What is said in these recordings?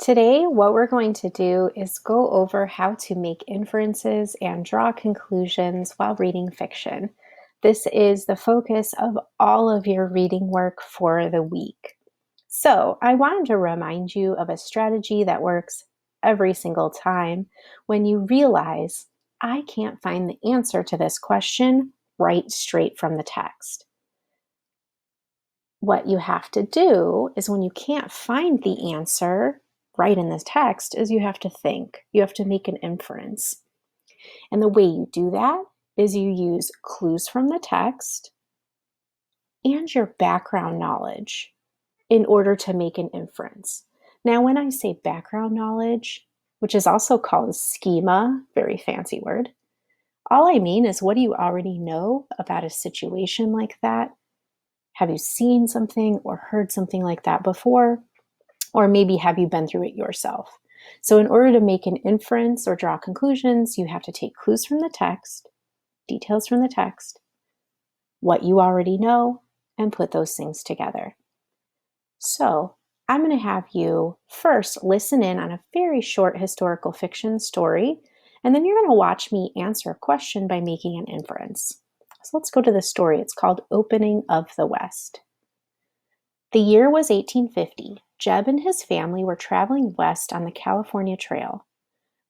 Today, what we're going to do is go over how to make inferences and draw conclusions while reading fiction. This is the focus of all of your reading work for the week. So, I wanted to remind you of a strategy that works every single time when you realize I can't find the answer to this question right straight from the text. What you have to do is when you can't find the answer right in this text is you have to think. You have to make an inference. And the way you do that is you use clues from the text and your background knowledge in order to make an inference. Now, when I say background knowledge, which is also called schema, very fancy word, all I mean is what do you already know about a situation like that? Have you seen something or heard something like that before? Or maybe have you been through it yourself? So in order to make an inference or draw conclusions, you have to take clues from the text, details from the text, what you already know, and put those things together. So I'm going to have you first listen in on a very short historical fiction story, and then you're going to watch me answer a question by making an inference. So let's go to the story. It's called Opening of the West. The year was 1850. Jeb and his family were traveling west on the California Trail.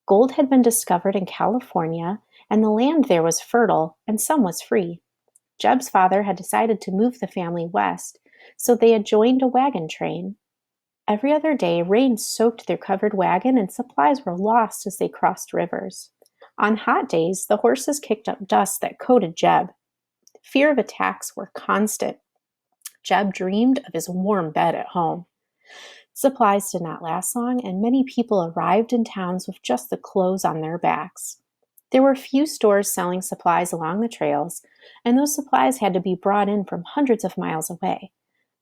Gold had been discovered in California, and the land there was fertile and some was free. Jeb's father had decided to move the family west, so they had joined a wagon train. Every other day, rain soaked their covered wagon and supplies were lost as they crossed rivers. On hot days, the horses kicked up dust that coated Jeb. Fear of attacks were constant. Jeb dreamed of his warm bed at home. Supplies did not last long, and many people arrived in towns with just the clothes on their backs. There were few stores selling supplies along the trails, and those supplies had to be brought in from hundreds of miles away.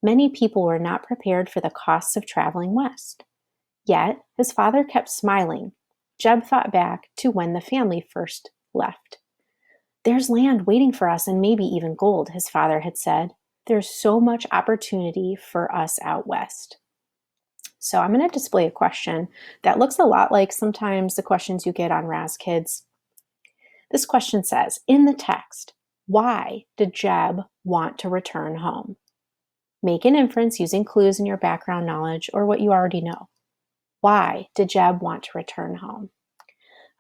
Many people were not prepared for the costs of traveling west. Yet, his father kept smiling. Jeb thought back to when the family first left. "There's land waiting for us and maybe even gold," his father had said. "There's so much opportunity for us out west." So I'm going to display a question that looks a lot like sometimes the questions you get on Raz Kids. This question says, in the text, why did Jeb want to return home? Make an inference using clues in your background knowledge or what you already know. Why did Jeb want to return home?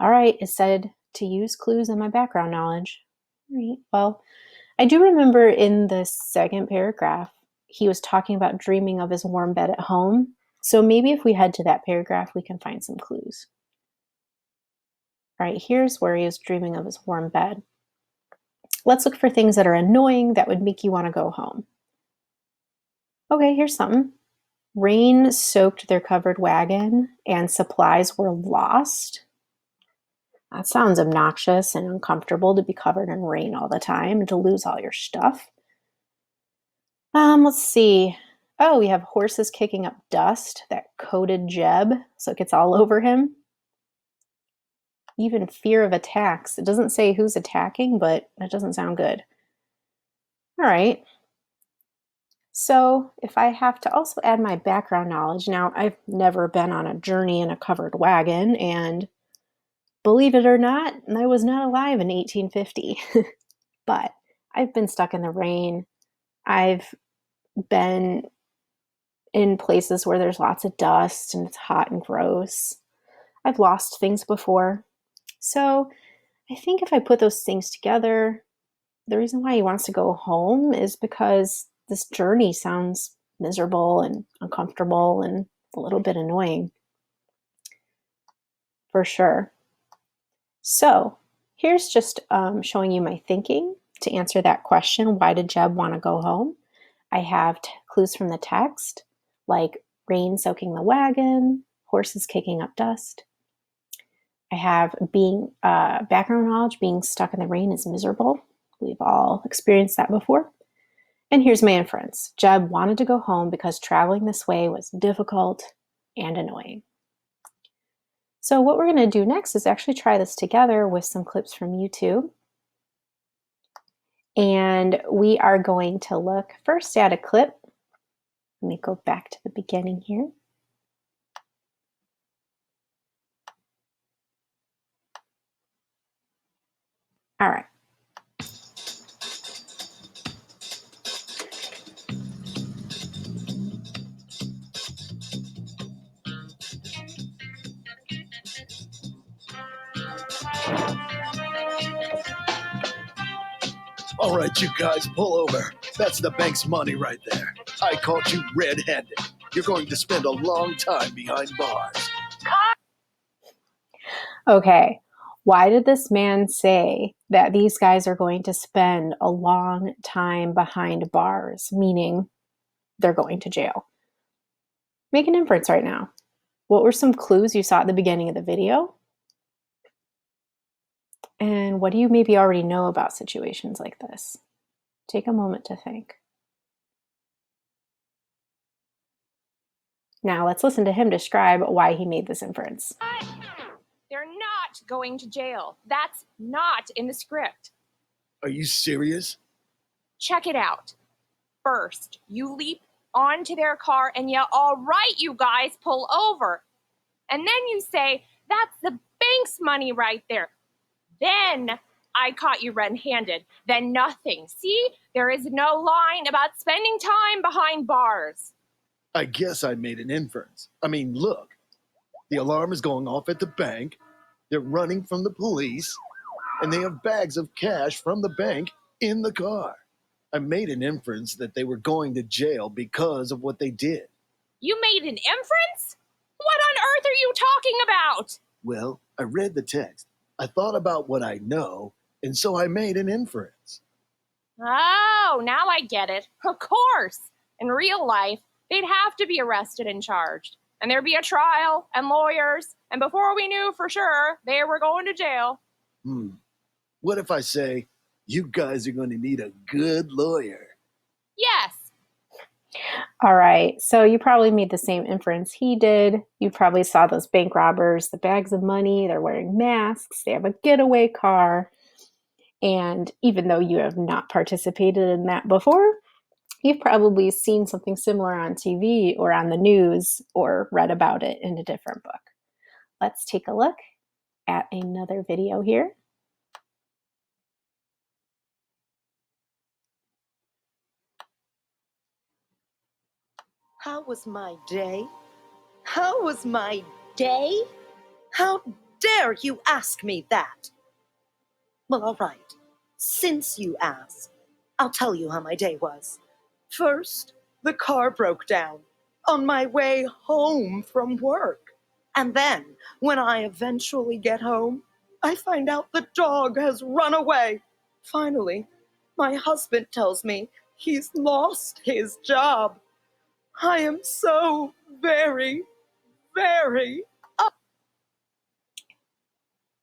All right, it said to use clues in my background knowledge. All right, well, I do remember in the second paragraph, he was talking about dreaming of his warm bed at home. So maybe if we head to that paragraph, we can find some clues. All right, here's where he was dreaming of his warm bed. Let's look for things that are annoying that would make you want to go home. Okay, here's something. Rain soaked their covered wagon and supplies were lost. That sounds obnoxious and uncomfortable to be covered in rain all the time and to lose all your stuff. Let's see. Oh, we have horses kicking up dust that coated Jeb, so it gets all over him. Even fear of attacks. It doesn't say who's attacking, but that doesn't sound good. All right. So if I have to also add my background knowledge, now I've never been on a journey in a covered wagon, and believe it or not, I was not alive in 1850, but I've been stuck in the rain. I've been in places where there's lots of dust and it's hot and gross. I've lost things before. So I think if I put those things together, the reason why he wants to go home is because this journey sounds miserable and uncomfortable and a little bit annoying. For sure. So here's just showing you my thinking to answer that question. Why did Jeb want to go home? I have clues from the text, like rain soaking the wagon, horses kicking up dust. I have background knowledge, being stuck in the rain is miserable. We've all experienced that before. And here's my inference. Jeb wanted to go home because traveling this way was difficult and annoying. So what we're going to do next is actually try this together with some clips from YouTube. And we are going to look first at a clip. Let me go back to the beginning here. All right. All right, you guys, pull over. That's the bank's money right there. I caught you red-handed. You're going to spend a long time behind bars. Okay. Why did this man say that these guys are going to spend a long time behind bars, meaning they're going to jail? Make an inference right now. What were some clues you saw at the beginning of the video? And what do you maybe already know about situations like this? Take a moment to think. Now let's listen to him describe why he made this inference. They're not going to jail. That's not in the script. Are you serious? Check it out. First, you leap onto their car and yell, "All right, you guys, pull over." And then you say, "That's the bank's money right there." Then I caught you red-handed. Then nothing. See, there is no line about spending time behind bars. I guess I made an inference. I mean, look. The alarm is going off at the bank. They're running from the police. And they have bags of cash from the bank in the car. I made an inference that they were going to jail because of what they did. You made an inference? What on earth are you talking about? Well, I read the text. I thought about what I know, and so I made an inference. Oh, now I get it. Of course. In real life, they'd have to be arrested and charged. And there'd be a trial and lawyers. And before we knew for sure, they were going to jail. What if I say, you guys are going to need a good lawyer? Yes. All right, so you probably made the same inference he did. You probably saw those bank robbers, the bags of money, they're wearing masks, they have a getaway car. And even though you have not participated in that before, you've probably seen something similar on TV or on the news or read about it in a different book. Let's take a look at another video here. How was my day? How was my day? How dare you ask me that? Well, all right. Since you asked, I'll tell you how my day was. First, the car broke down on my way home from work. And then, when I eventually get home, I find out the dog has run away. Finally, my husband tells me he's lost his job. I am so very, very...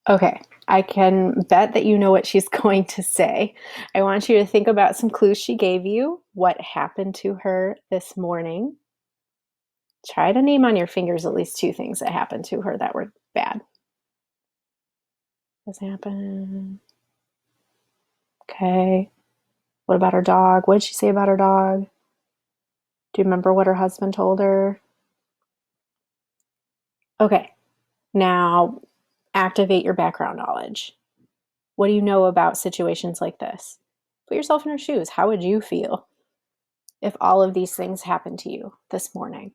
Okay, I can bet that you know what she's going to say. I want you to think about some clues she gave you, what happened to her this morning. Try to name on your fingers at least 2 things that happened to her that were bad. This happened. Okay. What about her dog? What did she say about her dog? Do you remember what her husband told her? Okay. Now, activate your background knowledge. What do you know about situations like this? Put yourself in her shoes. How would you feel if all of these things happened to you this morning?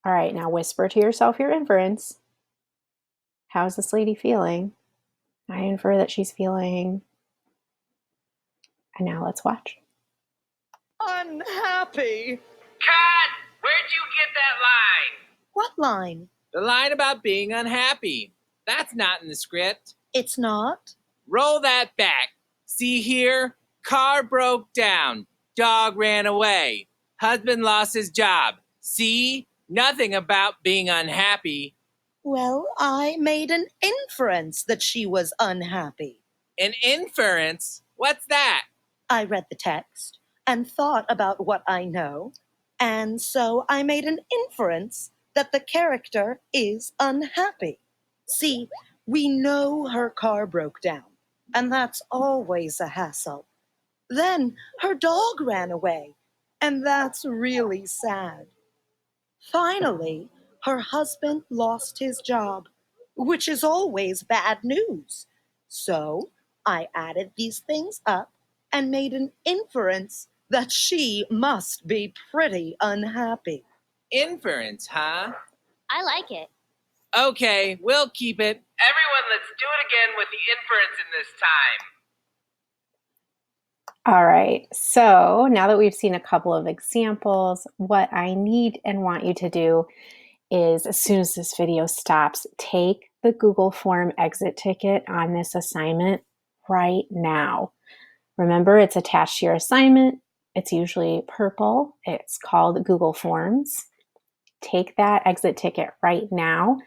All right, now whisper to yourself your inference. How's this lady feeling? I infer that she's feeling... And now let's watch. unhappy. Cut! Where'd you get that line? What line? The line about being unhappy. That's not in the script. It's not? Roll that back. See here? Car broke down. Dog ran away. Husband lost his job. See? Nothing about being unhappy. Well, I made an inference that she was unhappy. An inference? What's that? I read the text and thought about what I know, and so I made an inference that the character is unhappy. See, we know her car broke down, and that's always a hassle. Then her dog ran away, and that's really sad. Finally, her husband lost his job, which is always bad news. So I added these things up and made an inference that she must be pretty unhappy. Inference, huh? I like it. Okay, we'll keep it. Everyone, let's do it again with the inference in this time. All right, so now that we've seen a couple of examples, what I need and want you to do is, as soon as this video stops, take the Google Form exit ticket on this assignment right now. Remember, it's attached to your assignment. It's usually purple. It's called Google Forms. Take that exit ticket right now.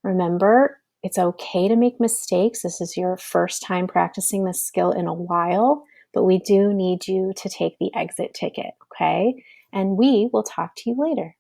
Remember, it's okay to make mistakes. This is your first time practicing this skill in a while, but we do need you to take the exit ticket, okay? And we will talk to you later.